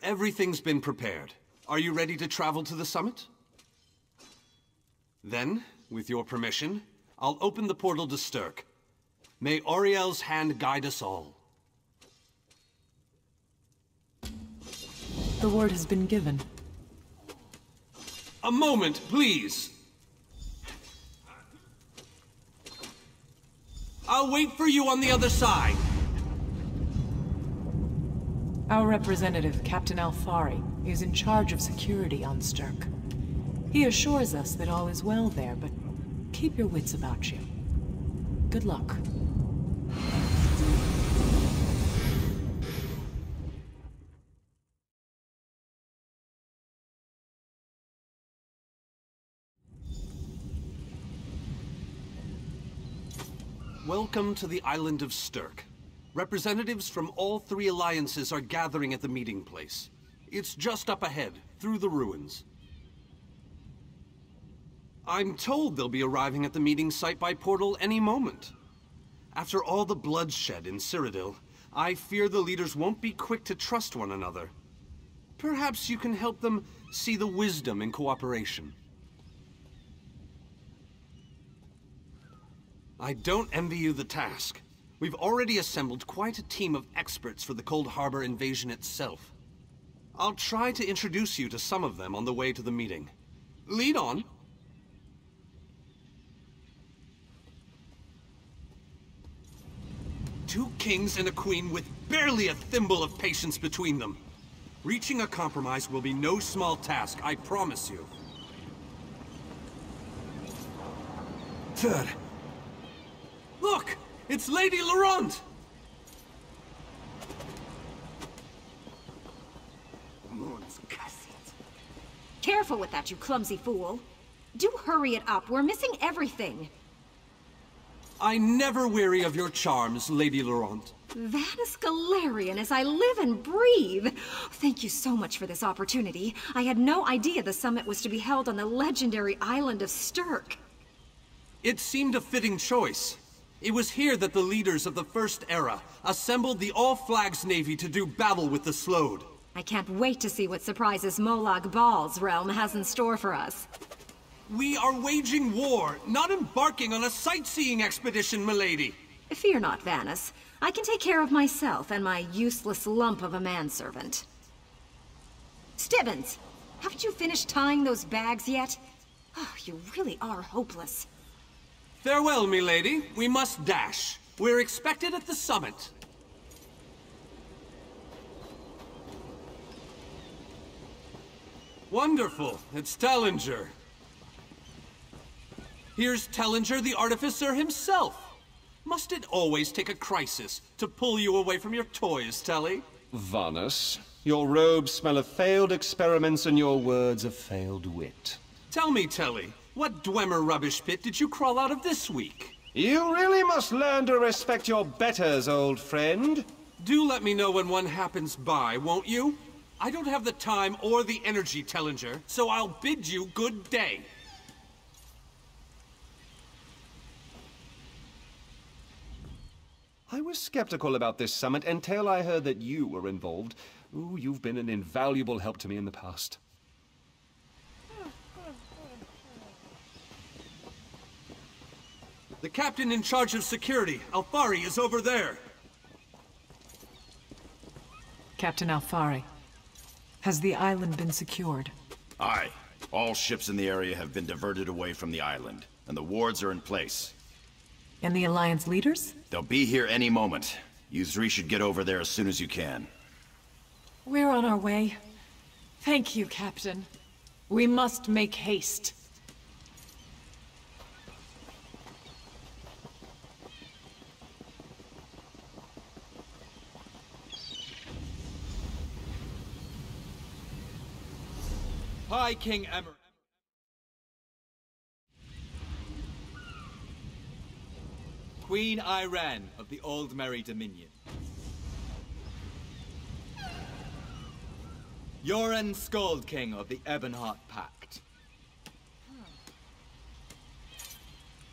Everything's been prepared. Are you ready to travel to the summit? Then, with your permission, I'll open the portal to Sturk. May Auriel's hand guide us all. The word has been given. A moment, please! I'll wait for you on the other side! Our representative, Captain Alfari, is in charge of security on Sturk. He assures us that all is well there, but keep your wits about you. Good luck. Welcome to the island of Sturk. Representatives from all three alliances are gathering at the meeting place. It's just up ahead, through the ruins. I'm told they'll be arriving at the meeting site by portal any moment. After all the bloodshed in Cyrodiil, I fear the leaders won't be quick to trust one another. Perhaps you can help them see the wisdom in cooperation. I don't envy you the task. We've already assembled quite a team of experts for the Cold Harbor invasion itself. I'll try to introduce you to some of them on the way to the meeting. Lead on. Two kings and a queen with barely a thimble of patience between them. Reaching a compromise will be no small task, I promise you. Third. Look! It's Lady Laurent! Careful with that, you clumsy fool. Do hurry it up. We're missing everything. I never weary of your charms, Lady Laurent. Vanus Galarian as I live and breathe. Thank you so much for this opportunity. I had no idea the summit was to be held on the legendary island of Sturk. It seemed a fitting choice. It was here that the leaders of the First Era assembled the All-Flags Navy to do battle with the Slode. I can't wait to see what surprises Molag Bal's realm has in store for us. We are waging war, not embarking on a sightseeing expedition, milady. Fear not, Vanus. I can take care of myself and my useless lump of a manservant. Stibbons, haven't you finished tying those bags yet? Oh, you really are hopeless. Farewell, milady. We must dash. We're expected at the summit. Wonderful. It's Tellinger. Here's Tellinger, the artificer himself. Must it always take a crisis to pull you away from your toys, Telly? Vanus, your robes smell of failed experiments and your words of failed wit. Tell me, Telly, what Dwemer rubbish pit did you crawl out of this week? You really must learn to respect your betters, old friend. Do let me know when one happens by, won't you? I don't have the time or the energy, Tellinger, so I'll bid you good day. I was skeptical about this summit until I heard that you were involved. Ooh, you've been an invaluable help to me in the past. The captain in charge of security, Alfari, is over there. Captain Alfari, has the island been secured? Aye. All ships in the area have been diverted away from the island, and the wards are in place. And the Alliance leaders? They'll be here any moment. You three should get over there as soon as you can. We're on our way. Thank you, Captain. We must make haste. Hi, King Emmer. Queen Irene of the Old Merry Dominion. Yoren Skald King of the Ebonheart Pact.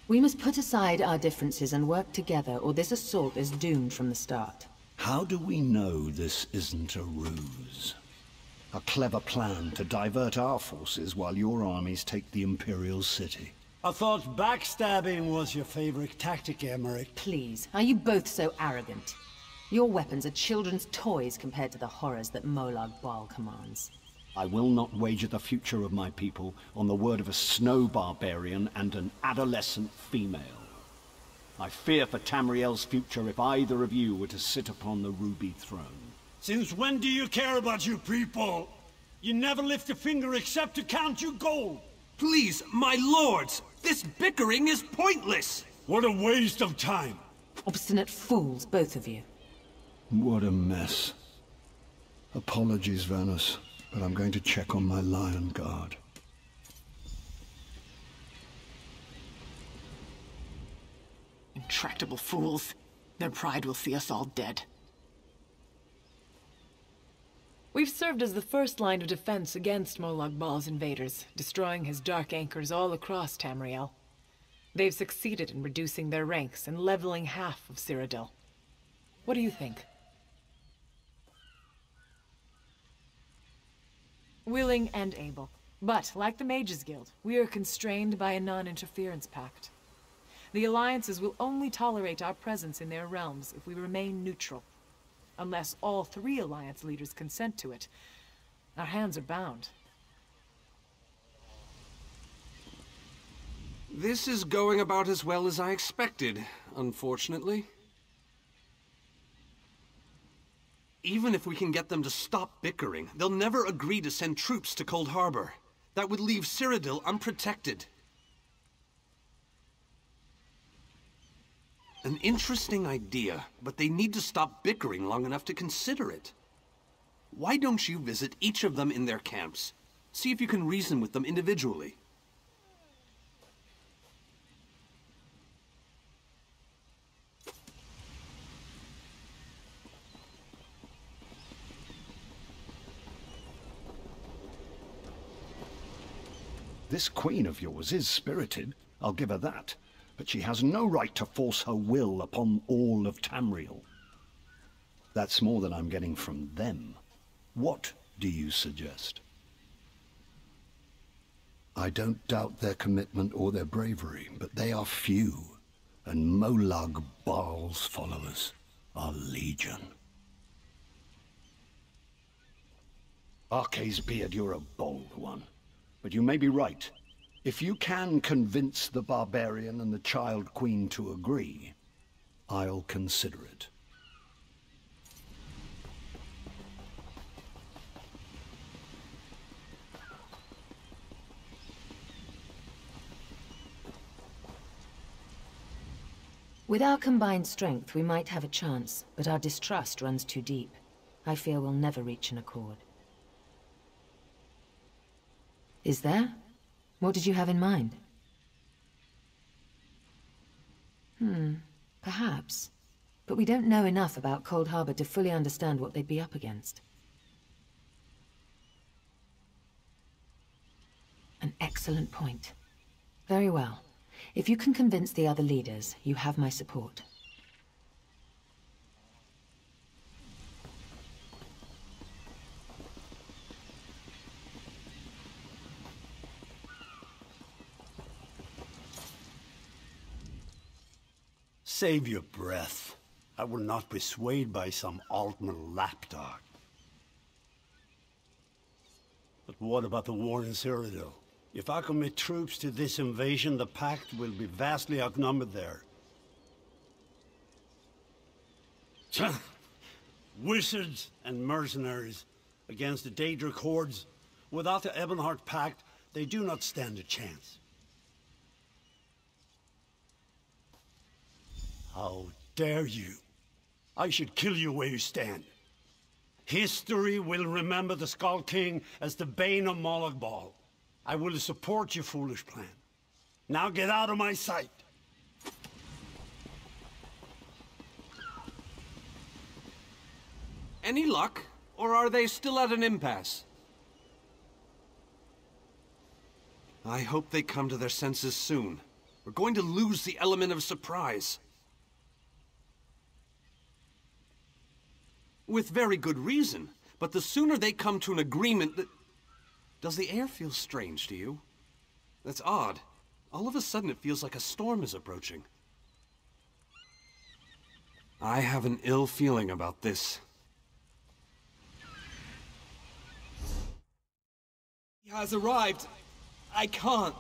We must put aside our differences and work together, or this assault is doomed from the start. How do we know this isn't a ruse? A clever plan to divert our forces while your armies take the Imperial city. I thought backstabbing was your favorite tactic, Emmerich. Please, are you both so arrogant? Your weapons are children's toys compared to the horrors that Molag Bal commands. I will not wager the future of my people on the word of a snow barbarian and an adolescent female. I fear for Tamriel's future if either of you were to sit upon the Ruby Throne. Since when do you care about your people? You never lift a finger except to count your gold. Please, my lords! This bickering is pointless! What a waste of time! Obstinate fools, both of you. What a mess. Apologies, Vanus, but I'm going to check on my Lion Guard. Intractable fools. Their pride will see us all dead. We've served as the first line of defense against Molag Bal's invaders, destroying his dark anchors all across Tamriel. They've succeeded in reducing their ranks and leveling half of Cyrodiil. What do you think? Willing and able. But, like the Mages Guild, we are constrained by a non-interference pact. The alliances will only tolerate our presence in their realms if we remain neutral. Unless all 3 alliance leaders consent to it, our hands are bound. This is going about as well as I expected, unfortunately. Even if we can get them to stop bickering, they'll never agree to send troops to Cold Harbor. That would leave Cyrodiil unprotected. An interesting idea, but they need to stop bickering long enough to consider it. Why don't you visit each of them in their camps? See if you can reason with them individually. This queen of yours is spirited, I'll give her that. But she has no right to force her will upon all of Tamriel. That's more than I'm getting from them. What do you suggest? I don't doubt their commitment or their bravery, but they are few, and Molag Bal's followers are legion. Arce's beard, you're a bold one, but you may be right. If you can convince the barbarian and the Child Queen to agree, I'll consider it. With our combined strength, we might have a chance, but our distrust runs too deep. I fear we'll never reach an accord. Is there? What did you have in mind? Perhaps. But we don't know enough about Cold Harbor to fully understand what they'd be up against. An excellent point. Very well. If you can convince the other leaders, you have my support. Save your breath. I will not be swayed by some Altman lapdog. But what about the war in Cyrodiil? If I commit troops to this invasion, the Pact will be vastly outnumbered there. Wizards and mercenaries against the Daedric hordes. Without the Ebonheart Pact, they do not stand a chance. How dare you? I should kill you where you stand. History will remember the Skull King as the bane of Molag Bal. I will support your foolish plan. Now get out of my sight. Any luck? Or are they still at an impasse? I hope they come to their senses soon. We're going to lose the element of surprise. With very good reason. But the sooner they come to an agreement that... Does the air feel strange to you? That's odd. All of a sudden it feels like a storm is approaching. I have an ill feeling about this. He has arrived. I can't.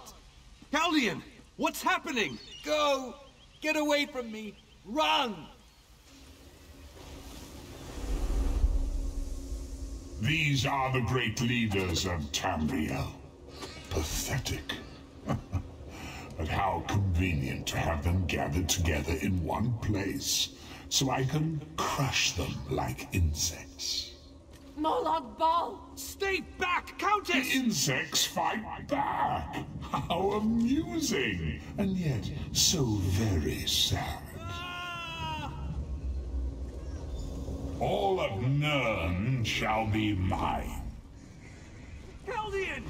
Galdian! What's happening? Go! Get away from me! Run! These are the great leaders of Tamriel. Pathetic. But how convenient to have them gathered together in one place, so I can crush them like insects. Molag Bal! Stay back, Countess! The insects fight back! How amusing! And yet, so very sad. All of Nirn shall be mine. Galdian!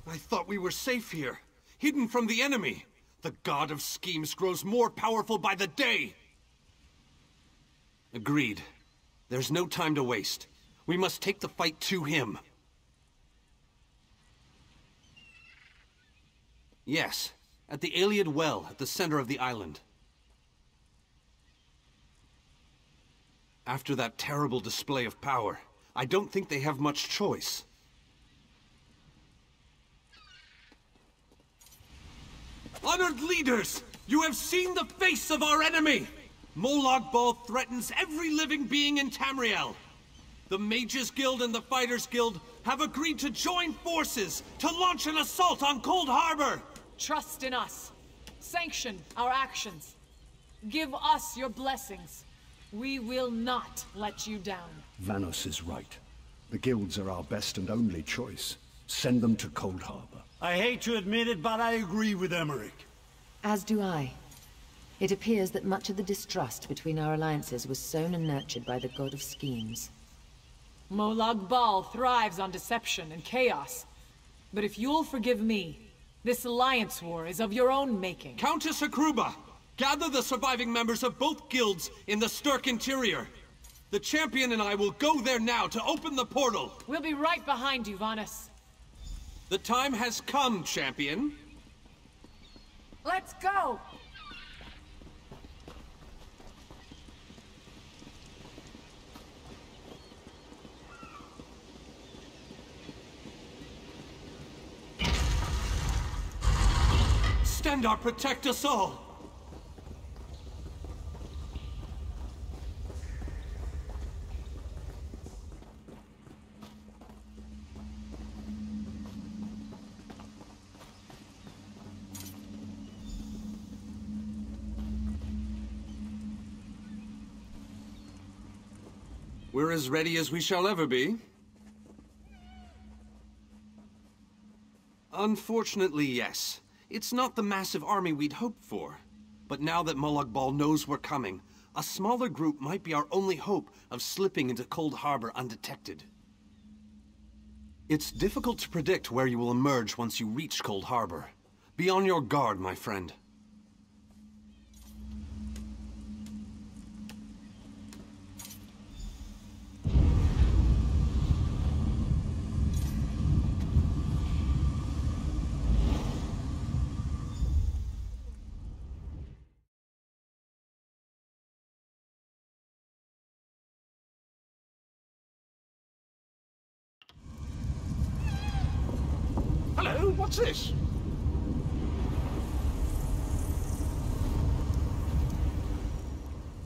I thought we were safe here, hidden from the enemy. The god of schemes grows more powerful by the day. Agreed. There's no time to waste. We must take the fight to him. Yes, at the Iliad Well at the center of the island. After that terrible display of power, I don't think they have much choice. Honored leaders, you have seen the face of our enemy! Molag Bal threatens every living being in Tamriel. The Mages Guild and the Fighters Guild have agreed to join forces to launch an assault on Cold Harbor! Trust in us. Sanction our actions. Give us your blessings. We will not let you down. Vanos is right. The guilds are our best and only choice. Send them to Cold Harbor. I hate to admit it, but I agree with Emmerich. As do I. It appears that much of the distrust between our alliances was sown and nurtured by the god of schemes. Molag Bal thrives on deception and chaos. But if you'll forgive me, this alliance war is of your own making. Countess Akruba, gather the surviving members of both guilds in the Sturk interior. The champion and I will go there now to open the portal. We'll be right behind you, Vanas. The time has come, champion. Let's go! Stendarr, protect us all! We're as ready as we shall ever be. Unfortunately, yes. It's not the massive army we'd hoped for. But now that Molag Bal knows we're coming, a smaller group might be our only hope of slipping into Cold Harbor undetected. It's difficult to predict where you will emerge once you reach Cold Harbor. Be on your guard, my friend. Hello, what's this?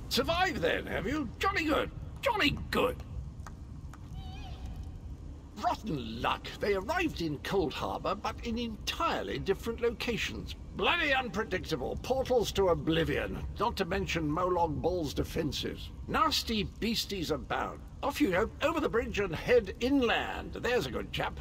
Survived then, have you? Jolly good. Jolly good. Rotten luck. They arrived in Cold Harbor, but in entirely different locations. Bloody unpredictable. Portals to oblivion. Not to mention Molag Bal's defenses. Nasty beasties abound. Off you go, over the bridge and head inland. There's a good chap.